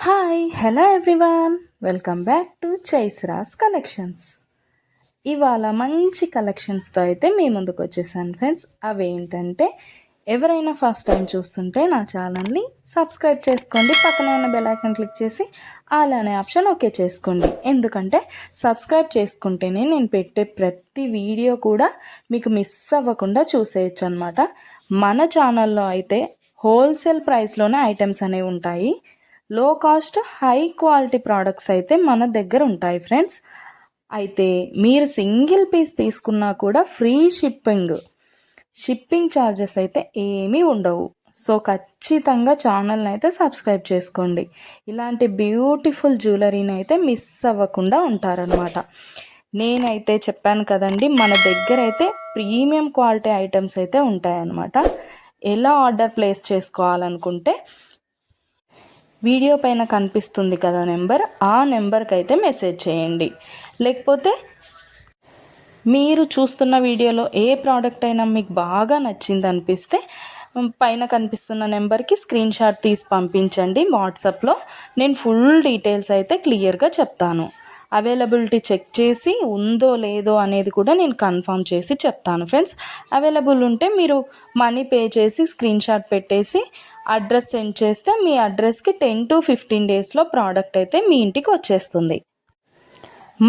Hi hello everyone, welcome back to చైస్రాస్ collections. ఇవాళ మంచి కలెక్షన్స్తో అయితే మీ ముందుకు వచ్చేసాను ఫ్రెండ్స్. అవేంటంటే ఎవరైనా ఫస్ట్ టైం చూస్తుంటే నా ఛానల్ని సబ్స్క్రైబ్ చేసుకోండి, పక్కనే ఉన్న బెల్ ఐకాన్ క్లిక్ చేసి ఆల్ అనే ఆప్షన్ ఓకే చేసుకోండి. ఎందుకంటే సబ్స్క్రైబ్ చేసుకుంటేనే నేను పెట్టే ప్రతి వీడియో కూడా మీకు మిస్ అవ్వకుండా చూసేయచ్చు అనమాట. మన ఛానల్లో అయితే హోల్సేల్ ప్రైస్లోనే ఐటమ్స్ అనేవి ఉంటాయి. లో కాస్ట్ హై క్వాలిటీ ప్రోడక్ట్స్ అయితే మన దగ్గర ఉంటాయి ఫ్రెండ్స్. అయితే మీరు సింగిల్ పీస్ తీసుకున్నా కూడా ఫ్రీ షిప్పింగ్ ఛార్జెస్ అయితే ఏమీ ఉండవు. సో ఖచ్చితంగా ఛానల్ని అయితే సబ్స్క్రైబ్ చేసుకోండి. ఇలాంటి బ్యూటిఫుల్ జ్యువెలరీని అయితే మిస్ అవ్వకుండా ఉంటారనమాట. నేనైతే చెప్పాను కదండి, మన దగ్గర అయితే ప్రీమియం క్వాలిటీ ఐటమ్స్ అయితే ఉంటాయన్నమాట. ఎలా ఆర్డర్ ప్లేస్ చేసుకోవాలనుకుంటే వీడియో పైన కనిపిస్తుంది కదా నెంబర్, ఆ నెంబర్కి అయితే మెసేజ్ చేయండి. లేకపోతే మీరు చూస్తున్న వీడియోలో ఏ ప్రోడక్ట్ అయినా మీకు బాగా నచ్చింది అనిపిస్తే పైన కనిపిస్తున్న నెంబర్కి స్క్రీన్ షాట్ తీసి పంపించండి వాట్సాప్లో. నేను ఫుల్ డీటెయిల్స్ అయితే క్లియర్గా చెప్తాను. అవైలబిలిటీ చెక్ చేసి ఉందో లేదో అనేది కూడా నేను కన్ఫర్మ్ చేసి చెప్తాను ఫ్రెండ్స్. అవైలబుల్ ఉంటే మీరు మనీ పే చేసి స్క్రీన్ షాట్ పెట్టేసి అడ్రస్ సెండ్ చేస్తే మీ అడ్రస్కి 10 to 15 డేస్లో ప్రోడక్ట్ అయితే మీ ఇంటికి వచ్చేస్తుంది.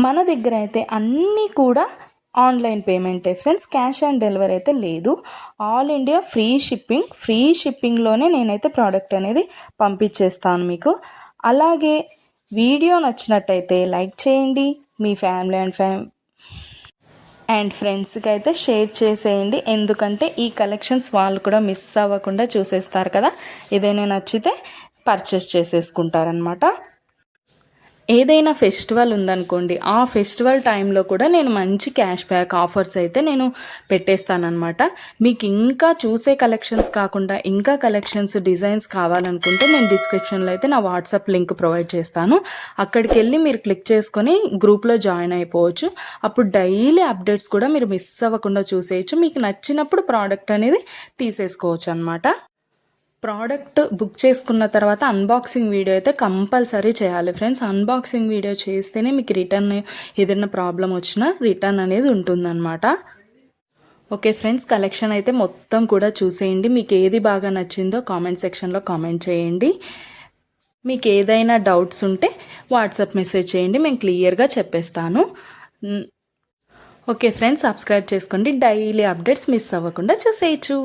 మన దగ్గర అయితే అన్నీ కూడా ఆన్లైన్ పేమెంటే ఫ్రెండ్స్, క్యాష్ ఆన్ డెలివరీ అయితే లేదు. ఆల్ ఇండియా ఫ్రీ షిప్పింగ్లోనే నేనైతే ప్రోడక్ట్ అనేది పంపించేస్తాను మీకు. అలాగే వీడియో నచ్చినట్టయితే లైక్ చేయండి, మీ ఫ్యామిలీ అండ్ ఫ్రెండ్స్కి అయితే షేర్ చేసేయండి. ఎందుకంటే ఈ కలెక్షన్స్ వాళ్ళు కూడా మిస్ అవ్వకుండా చూసేస్తారు కదా, ఏదైనా నచ్చితే పర్చేస్ చేసేసుకుంటారనమాట. ఏదైనా ఫెస్టివల్ ఉందనుకోండి, ఆ ఫెస్టివల్ టైంలో కూడా నేను మంచి క్యాష్ బ్యాక్ ఆఫర్స్ అయితే నేను పెట్టేస్తానమాట. మీకు ఇంకా చూసే కలెక్షన్స్ కాకుండా ఇంకా కలెక్షన్స్ డిజైన్స్ కావాలనుకుంటే నేను డిస్క్రిప్షన్లో అయితే నా వాట్సాప్ లింక్ ప్రొవైడ్ చేస్తాను. అక్కడికి వెళ్ళి మీరు క్లిక్ చేసుకొని గ్రూప్లో జాయిన్ అయిపోవచ్చు. అప్పుడు డైలీ అప్డేట్స్ కూడా మీరు మిస్ అవ్వకుండా చూసేయచ్చు. మీకు నచ్చినప్పుడు ప్రోడక్ట్ అనేది తీసేసుకోవచ్చు అనమాట. ప్రోడక్ట్ బుక్ చేసుకున్న తర్వాత అన్బాక్సింగ్ వీడియో అయితే కంపల్సరీ చేయాలి ఫ్రెండ్స్. అన్బాక్సింగ్ వీడియో చేస్తేనే మీకు రిటర్న్ ఏదైనా ప్రాబ్లం వచ్చినా రిటర్న్ అనేది ఉంటుందన్నమాట. ఓకే ఫ్రెండ్స్, కలెక్షన్ అయితే మొత్తం కూడా చూసేయండి. మీకు ఏది బాగా నచ్చిందో కామెంట్ సెక్షన్లో కామెంట్ చేయండి. మీకు ఏదైనా డౌట్స్ ఉంటే వాట్సాప్ మెసేజ్ చేయండి, మేము క్లియర్గా చెప్పేస్తాను. ఓకే ఫ్రెండ్స్, సబ్స్క్రైబ్ చేసుకోండి, డైలీ అప్డేట్స్ మిస్ అవ్వకుండా చూసేయచ్చు.